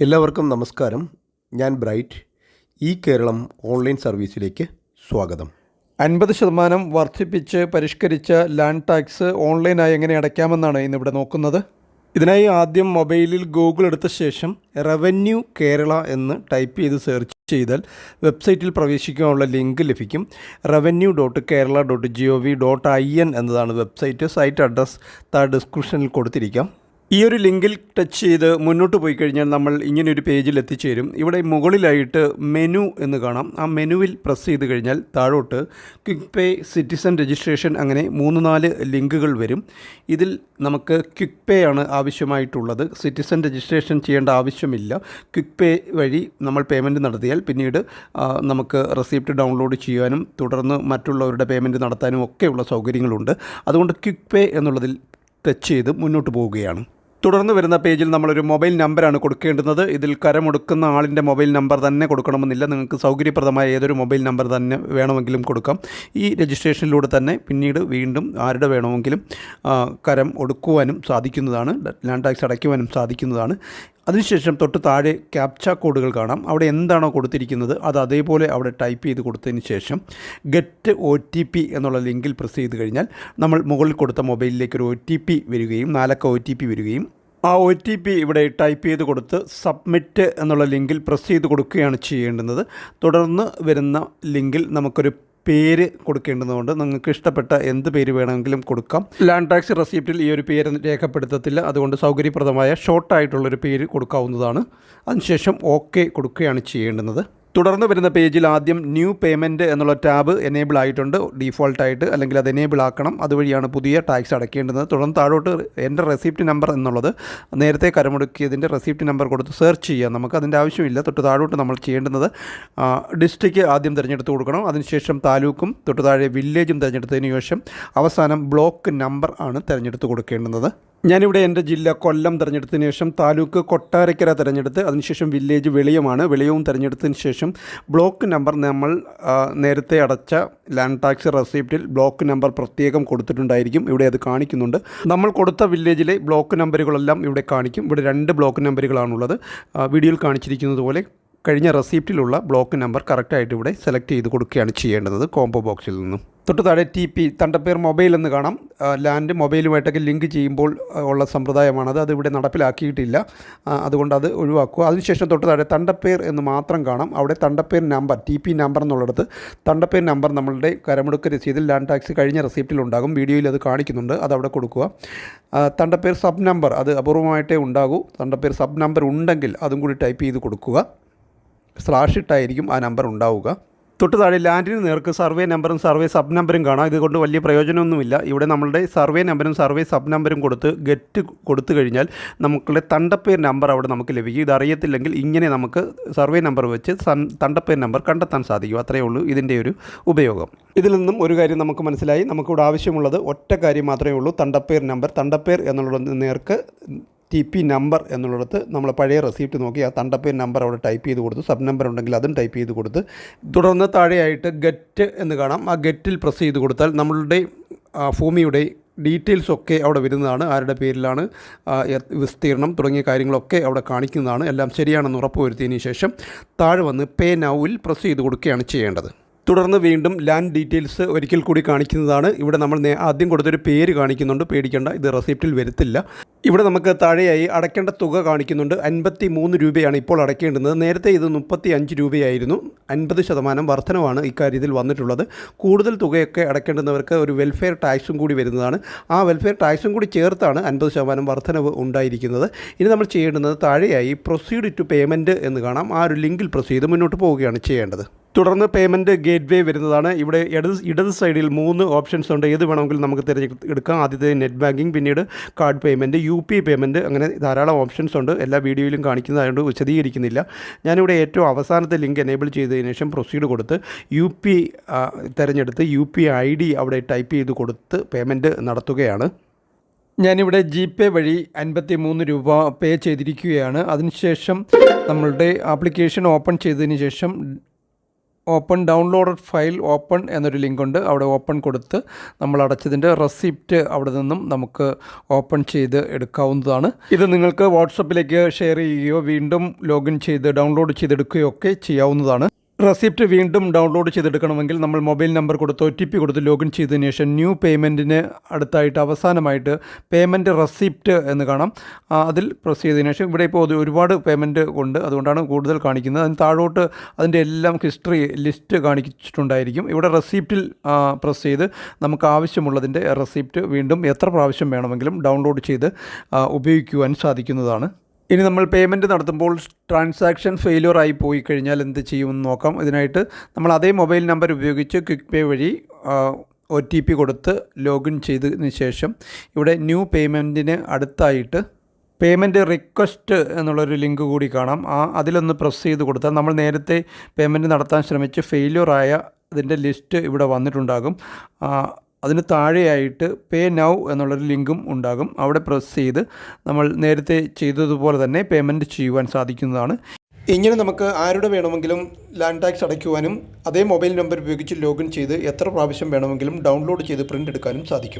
എല്ലാവർക്കും നമസ്കാരം. ഞാൻ ബ്രൈറ്റ്. ഈ കേരളം ഓൺലൈൻ സർവീസിലേക്ക് സ്വാഗതം. 50% വർദ്ധിപ്പിച്ച് പരിഷ്കരിച്ച ലാൻഡ് ടാക്സ് ഓൺലൈനായി എങ്ങനെ അടയ്ക്കാമെന്നാണ് ഇന്നിവിടെ നോക്കുന്നത്. ഇതിനായി ആദ്യം മൊബൈലിൽ ഗൂഗിൾ എടുത്ത ശേഷം റവന്യൂ കേരള എന്ന് ടൈപ്പ് ചെയ്ത് സെർച്ച് ചെയ്താൽ വെബ്സൈറ്റിൽ പ്രവേശിക്കാനുള്ള ലിങ്ക് ലഭിക്കും. revenue.kerala.gov.in എന്നതാണ് വെബ്സൈറ്റ്. സൈറ്റ് അഡ്രസ് ഡിസ്ക്രിപ്ഷനിൽ കൊടുത്തിരിക്കാം. ഈ ഒരു ലിങ്കിൽ ടച്ച് ചെയ്ത് മുന്നോട്ട് പോയി കഴിഞ്ഞാൽ നമ്മൾ ഇങ്ങനെയൊരു പേജിൽ എത്തിച്ചേരും. ഇവിടെ മുകളിലായിട്ട് മെനു എന്ന് കാണാം. ആ മെനുവിൽ പ്രസ് ചെയ്ത് കഴിഞ്ഞാൽ താഴോട്ട് ക്വിക്ക് പേ, സിറ്റിസൺ രജിസ്ട്രേഷൻ, അങ്ങനെ 3-4 ലിങ്കുകൾ വരും. ഇതിൽ നമുക്ക് ക്വിക്ക് പേ ആണ് ആവശ്യമായിട്ടുള്ളത്. സിറ്റിസൺ രജിസ്ട്രേഷൻ ചെയ്യേണ്ട ആവശ്യമില്ല. ക്വിക്ക് പേ വഴി നമ്മൾ പേയ്മെൻറ്റ് നടത്തിയാൽ പിന്നീട് നമുക്ക് റെസിപ്റ്റ് ഡൗൺലോഡ് ചെയ്യാനും തുടർന്ന് മറ്റുള്ളവരുടെ പേയ്മെൻറ്റ് നടത്താനും ഒക്കെയുള്ള സൗകര്യങ്ങളുണ്ട്. അതുകൊണ്ട് ക്വിക്ക് പേ എന്നുള്ളതിൽ ടച്ച് ചെയ്ത് മുന്നോട്ട് പോവുകയാണ്. തുടർന്ന് വരുന്ന പേജിൽ നമ്മളൊരു മൊബൈൽ നമ്പറാണ് കൊടുക്കേണ്ടുന്നത്. ഇതിൽ കരമൊടുക്കുന്ന ആളിൻ്റെ മൊബൈൽ നമ്പർ തന്നെ കൊടുക്കണമെന്നില്ല. നിങ്ങൾക്ക് സൗകര്യപ്രദമായ ഏതൊരു മൊബൈൽ നമ്പർ തന്നെ വേണമെങ്കിലും കൊടുക്കാം. ഈ രജിസ്ട്രേഷനിലൂടെ തന്നെ പിന്നീട് വീണ്ടും ആരുടെ വേണമെങ്കിലും കരം ഒടുക്കുവാനും സാധിക്കുന്നതാണ്. ലാൻഡ് ടാക്സ് അടയ്ക്കുവാനും സാധിക്കുന്നതാണ്. അതിനുശേഷം തൊട്ട് താഴെ ക്യാപ്ച കോഡുകൾ കാണാം. അവിടെ എന്താണോ കൊടുത്തിരിക്കുന്നത് അത് അതേപോലെ അവിടെ ടൈപ്പ് ചെയ്ത് കൊടുത്തതിന് ശേഷം ഗെറ്റ് OTP എന്നുള്ള ലിങ്കിൽ പ്രസ് ചെയ്ത് കഴിഞ്ഞാൽ നമ്മൾ മുകളിൽ കൊടുത്ത മൊബൈലിലേക്ക് ഒരു OTP വരികയും 4 അക്ക OTP വരികയും ആ OTP ഇവിടെ ടൈപ്പ് ചെയ്ത് കൊടുത്ത് സബ്മിറ്റ് എന്നുള്ള ലിങ്കിൽ പ്രസ് ചെയ്ത് കൊടുക്കുകയാണ് ചെയ്യേണ്ടുന്നത്. തുടർന്ന് വരുന്ന ലിങ്കിൽ നമുക്കൊരു പേര് കൊടുക്കേണ്ടതുകൊണ്ട് നിങ്ങൾക്ക് ഇഷ്ടപ്പെട്ട എന്ത് പേര് വേണമെങ്കിലും കൊടുക്കാം. ലാൻഡ് ടാക്സ് റെസിപ്റ്റിൽ ഈ ഒരു പേര് രേഖപ്പെടുത്തത്തില്ല. അതുകൊണ്ട് സൗകര്യപ്രദമായ ഷോർട്ടായിട്ടുള്ളൊരു പേര് കൊടുക്കാവുന്നതാണ്. അതിനുശേഷം ഓക്കെ കൊടുക്കുകയാണ് ചെയ്യേണ്ടുന്നത്. തുടർന്ന് വരുന്ന പേജിൽ ആദ്യം ന്യൂ പേയ്മെൻറ്റ് എന്നുള്ള ടാബ് എനേബിൾ ആയിട്ടുണ്ട് ഡീഫോൾട്ടായിട്ട്, അല്ലെങ്കിൽ അത് എനേബിൾ ആക്കണം. അതുവഴിയാണ് പുതിയ ടാക്സ് അടയ്ക്കേണ്ടത്. തുടർന്ന് താഴോട്ട് എൻ്റെ റെസിപ്റ്റ് നമ്പർ എന്നുള്ളത് നേരത്തെ കരമൊടുക്കിയതിൻ്റെ റെസിപ്റ്റ് നമ്പർ കൊടുത്ത് സെർച്ച് ചെയ്യാം. നമുക്ക് അതിൻ്റെ ആവശ്യമില്ല. തൊട്ട് താഴോട്ട് നമ്മൾ ചെയ്യേണ്ടുന്നത് ഡിസ്ട്രിക്റ്റ് ആദ്യം തിരഞ്ഞെടുത്ത് കൊടുക്കണം. അതിനുശേഷം താലൂക്കും തൊട്ട് താഴെ വില്ലേജും തിരഞ്ഞെടുത്തതിന് ശേഷം അവസാനം ബ്ലോക്ക് നമ്പർ ആണ് തിരഞ്ഞെടുത്ത് കൊടുക്കേണ്ടുന്നത്. ഞാനിവിടെ എൻ്റെ ജില്ല കൊല്ലം തിരഞ്ഞെടുത്തതിന് ശേഷം താലൂക്ക് കൊട്ടാരക്കര തിരഞ്ഞെടുത്ത് അതിനുശേഷം വില്ലേജ് വെളിയമാണ്. വെളിയവും തിരഞ്ഞെടുത്തതിന് ശേഷം ബ്ലോക്ക് നമ്പർ നമ്മൾ നേരത്തെ അടച്ച ലാൻഡ് ടാക്സ് റെസിപ്റ്റിൽ ബ്ലോക്ക് നമ്പർ പ്രത്യേകം കൊടുത്തിട്ടുണ്ടായിരിക്കും. ഇവിടെ അത് കാണിക്കുന്നുണ്ട്. നമ്മൾ കൊടുത്ത വില്ലേജിലെ ബ്ലോക്ക് നമ്പറുകളെല്ലാം ഇവിടെ കാണിക്കും. ഇവിടെ 2 ബ്ലോക്ക് നമ്പറുകളാണുള്ളത്. വീഡിയോയിൽ കാണിച്ചിരിക്കുന്നത് പോലെ കഴിഞ്ഞ റെസിപ്റ്റിലുള്ള ബ്ലോക്ക് നമ്പർ കറക്റ്റായിട്ട് ഇവിടെ സെലക്ട് ചെയ്ത് കൊടുക്കുകയാണ് ചെയ്യേണ്ടത് കോംബോ ബോക്സിൽ നിന്നും. തൊട്ട് താഴെ TP തണ്ടപ്പേർ മൊബൈൽ എന്ന് കാണാം. ലാൻഡ് മൊബൈലുമായിട്ടൊക്കെ ലിങ്ക് ചെയ്യുമ്പോൾ ഉള്ള സമ്പ്രദായമാണത്. അതിവിടെ നടപ്പിലാക്കിയിട്ടില്ല. അതുകൊണ്ട് അത് ഒഴിവാക്കുക. അതിനുശേഷം തൊട്ട് താഴെ തണ്ടപ്പേർ എന്ന് മാത്രം കാണാം. അവിടെ തണ്ടപ്പേർ നമ്പർ TP നമ്പർ എന്നുള്ളിടത്ത് തണ്ടപ്പേർ നമ്പർ നമ്മളുടെ കരമൊടുക്ക് രസീതിൽ ലാൻഡ് ടാക്സ് കഴിഞ്ഞ റെസിപ്റ്റിലുണ്ടാകും. വീഡിയോയിൽ അത് കാണിക്കുന്നുണ്ട്. അതവിടെ കൊടുക്കുക. തണ്ടപ്പേർ സബ് നമ്പർ അത് അപൂർവമായിട്ടേ ഉണ്ടാകൂ. തണ്ടപ്പേർ സബ് നമ്പർ ഉണ്ടെങ്കിൽ അതും കൂടി ടൈപ്പ് ചെയ്ത് കൊടുക്കുക. /ഇട്ടായിരിക്കും ആ നമ്പർ ഉണ്ടാവുക. തൊട്ട് താഴെ ലാൻഡിന് നേർക്ക് സർവേ നമ്പറും സർവേ സബ് നമ്പറും കാണാം. ഇതുകൊണ്ട് വലിയ പ്രയോജനമൊന്നുമില്ല. ഇവിടെ നമ്മളുടെ സർവേ നമ്പറും സർവേ സബ് നമ്പറും കൊടുത്ത് ഗെറ്റ് കൊടുത്തു കഴിഞ്ഞാൽ നമുക്കുള്ള തണ്ടപ്പേർ നമ്പർ അവിടെ നമുക്ക് ലഭിക്കും. ഇതറിയത്തില്ലെങ്കിൽ ഇങ്ങനെ നമുക്ക് സർവേ നമ്പർ വെച്ച് തണ്ടപ്പേർ നമ്പർ കണ്ടെത്താൻ സാധിക്കും. അത്രയേ ഉള്ളൂ ഇതിൻ്റെ ഒരു ഉപയോഗം. ഇതിൽ നിന്നും ഒരു കാര്യം നമുക്ക് മനസ്സിലായി. നമുക്കിവിടെ ആവശ്യമുള്ളത് ഒറ്റ കാര്യം മാത്രമേ ഉള്ളൂ, തണ്ടപ്പേർ നമ്പർ. തണ്ടപ്പേർ എന്നുള്ള നേർക്ക് TP നമ്പർ എന്നുള്ളിടത്ത് നമ്മൾ പഴയ റെസിപ്റ്റ് നോക്കി ആ തണ്ടപ്പേർ നമ്പർ അവിടെ ടൈപ്പ് ചെയ്ത് കൊടുത്ത് സബ് നമ്പർ ഉണ്ടെങ്കിൽ അതും ടൈപ്പ് ചെയ്ത് കൊടുത്ത് തുടർന്ന് താഴെയായിട്ട് ഗെറ്റ് എന്ന് കാണാം. ആ ഗെറ്റിൽ പ്രസ് ചെയ്ത് കൊടുത്താൽ നമ്മളുടെ ഭൂമിയുടെ ഡീറ്റെയിൽസൊക്കെ അവിടെ വരുന്നതാണ്. ആരുടെ പേരിലാണ്, വിസ്തീർണം തുടങ്ങിയ കാര്യങ്ങളൊക്കെ അവിടെ കാണിക്കുന്നതാണ്. എല്ലാം ശരിയാണെന്ന് ഉറപ്പുവരുത്തിയതിന് ശേഷം താഴെ വന്ന് പേ നൗവിൽ പ്രസ് ചെയ്ത് കൊടുക്കുകയാണ് ചെയ്യേണ്ടത്. തുടർന്ന് വീണ്ടും ലാൻഡ് ഡീറ്റെയിൽസ് ഒരിക്കൽ കൂടി കാണിക്കുന്നതാണ്. ഇവിടെ നമ്മൾ ആദ്യം കൊടുത്തൊരു പേര് കാണിക്കുന്നുണ്ട്. പേടിക്കേണ്ട, ഇത് റെസിപ്റ്റിൽ വരത്തില്ല. ഇവിടെ നമുക്ക് താഴെയായി അടയ്ക്കേണ്ട തുക കാണിക്കുന്നുണ്ട്. 53 രൂപയാണ് ഇപ്പോൾ അടയ്ക്കേണ്ടുന്നത്. നേരത്തെ ഇത് 35 രൂപയായിരുന്നു. 50% വർധനവാണ് ഇക്കാര്യത്തിൽ വന്നിട്ടുള്ളത്. കൂടുതൽ തുകയൊക്കെ അടയ്ക്കേണ്ടുന്നവർക്ക് ഒരു വെൽഫെയർ ടാക്സും കൂടി വരുന്നതാണ്. ആ വെൽഫെയർ ടാക്സും കൂടി ചേർത്താണ് 50% വർധനവ് ഉണ്ടായിരിക്കുന്നത്. ഇനി നമ്മൾ ചെയ്യേണ്ടുന്നത് താഴെയായി പ്രൊസീഡ് ടു പേയ്മെൻറ്റ് എന്ന് കാണാം. ആ ഒരു ലിങ്കിൽ പ്രസ് ചെയ്ത് മുന്നോട്ട് പോവുകയാണ് ചെയ്യേണ്ടത്. തുടർന്ന് പേയ്മെൻറ്റ് ഗേറ്റ് വേ വരുന്നതാണ്. ഇവിടെ ഇടത് സൈഡിൽ 3 ഓപ്ഷൻസ് ഉണ്ട്. ഏത് വേണമെങ്കിലും നമുക്ക് തിരഞ്ഞെടുക്കാം. ആദ്യത്തെ നെറ്റ് ബാങ്കിങ്, പിന്നീട് കാർഡ് പേയ്മെൻറ്റ്, UPI പേയ്മെൻറ്റ്, അങ്ങനെ ധാരാളം ഓപ്ഷൻസ് ഉണ്ട്. എല്ലാ വീഡിയോയിലും കാണിക്കുന്നതായതുകൊണ്ട് വിശദീകരിക്കുന്നില്ല. ഞാനിവിടെ ഏറ്റവും അവസാനത്തെ ലിങ്ക് എനേബിൾ ചെയ്തതിന് ശേഷം പ്രൊസീഡ് കൊടുത്ത് UPI തിരഞ്ഞെടുത്ത് UPI ID അവിടെ ടൈപ്പ് ചെയ്ത് കൊടുത്ത് പേയ്മെൻറ്റ് നടത്തുകയാണ്. ഞാനിവിടെ GPay വഴി 53 രൂപ പേ ചെയ്തിരിക്കുകയാണ്. അതിനുശേഷം നമ്മളുടെ ആപ്ലിക്കേഷൻ ഓപ്പൺ ചെയ്തതിന് ശേഷം ഓപ്പൺ ഡൗൺലോഡഡ് ഫയൽ ഓപ്പൺ എന്നൊരു ലിങ്കുണ്ട്. അവിടെ ഓപ്പൺ കൊടുത്ത് നമ്മൾ അടച്ചതിൻ്റെ റെസിപ്റ്റ് അവിടെ നിന്നും നമുക്ക് ഓപ്പൺ ചെയ്ത് എടുക്കാവുന്നതാണ്. ഇത് നിങ്ങൾക്ക് വാട്സപ്പിലേക്ക് ഷെയർ ചെയ്യുകയോ വീണ്ടും ലോഗിൻ ചെയ്ത് ഡൗൺലോഡ് ചെയ്തെടുക്കുകയോ ഒക്കെ ചെയ്യാവുന്നതാണ്. റെസിപ്റ്റ് വീണ്ടും ഡൗൺലോഡ് ചെയ്തെടുക്കണമെങ്കിൽ നമ്മൾ മൊബൈൽ നമ്പർ കൊടുത്ത് OTP കൊടുത്ത് ലോഗിൻ ചെയ്തതിന് ശേഷം ന്യൂ പേയ്മെൻറ്റിന് അടുത്തായിട്ട് അവസാനമായിട്ട് പേയ്മെൻറ്റ് റെസിപ്റ്റ് എന്ന് കാണാം. അതിൽ പ്രസ് ചെയ്തതിന് ശേഷം ഇവിടെ ഇപ്പോൾ ഒരുപാട് പേയ്മെൻറ്റ് ഉണ്ട്, അതുകൊണ്ടാണ് കൂടുതൽ കാണിക്കുന്നത്. അതിന് താഴോട്ട് അതിൻ്റെ എല്ലാം ഹിസ്റ്ററി ലിസ്റ്റ് കാണിച്ചിട്ടുണ്ടായിരിക്കും. ഇവിടെ റെസിപ്റ്റിൽ പ്രസ് ചെയ്ത് നമുക്ക് ആവശ്യമുള്ളതിൻ്റെ റെസിപ്റ്റ് വീണ്ടും എത്ര പ്രാവശ്യം വേണമെങ്കിലും ഡൗൺലോഡ് ചെയ്ത് ഉപയോഗിക്കുവാൻ സാധിക്കുന്നതാണ്. ഇനി നമ്മൾ പേയ്മെൻറ്റ് നടത്തുമ്പോൾ ട്രാൻസാക്ഷൻ ഫെയിലിയർ ആയി പോയി കഴിഞ്ഞാൽ എന്ത് ചെയ്യുമെന്ന് നോക്കാം. ഇതിനായിട്ട് നമ്മൾ അതേ മൊബൈൽ നമ്പർ ഉപയോഗിച്ച് ക്വിക്ക് പേ വഴി OTP കൊടുത്ത് ലോഗിൻ ചെയ്തതിന് ശേഷം ഇവിടെ ന്യൂ പേയ്മെൻറ്റിന് അടുത്തായിട്ട് പേയ്മെൻറ്റ് റിക്വസ്റ്റ് എന്നുള്ളൊരു ലിങ്ക് കൂടി കാണാം. അതിലൊന്ന് പ്രസ് ചെയ്ത് കൊടുത്താൽ നമ്മൾ നേരത്തെ പേയ്മെൻറ്റ് നടത്താൻ ശ്രമിച്ച് ഫെയിലിയർ ആയ അതിൻ്റെ ലിസ്റ്റ് ഇവിടെ വന്നിട്ടുണ്ടാകും. അതിന് താഴെയായിട്ട് പേ നൗ എന്നുള്ളൊരു ലിങ്കും ഉണ്ടാകും. അവിടെ പ്രസ് ചെയ്ത് നമ്മൾ നേരത്തെ ചെയ്തതുപോലെ തന്നെ പേയ്മെൻറ്റ് ചെയ്യുവാൻ സാധിക്കുന്നതാണ്. ഇങ്ങനെ നമുക്ക് ആരുടെ വേണമെങ്കിലും ലാൻഡ് ടാക്സ് അടയ്ക്കുവാനും അതേ മൊബൈൽ നമ്പർ ഉപയോഗിച്ച് ലോഗിൻ ചെയ്ത് എത്ര പ്രാവശ്യം വേണമെങ്കിലും ഡൗൺലോഡ് ചെയ്ത് പ്രിൻ്റ് എടുക്കാനും സാധിക്കും.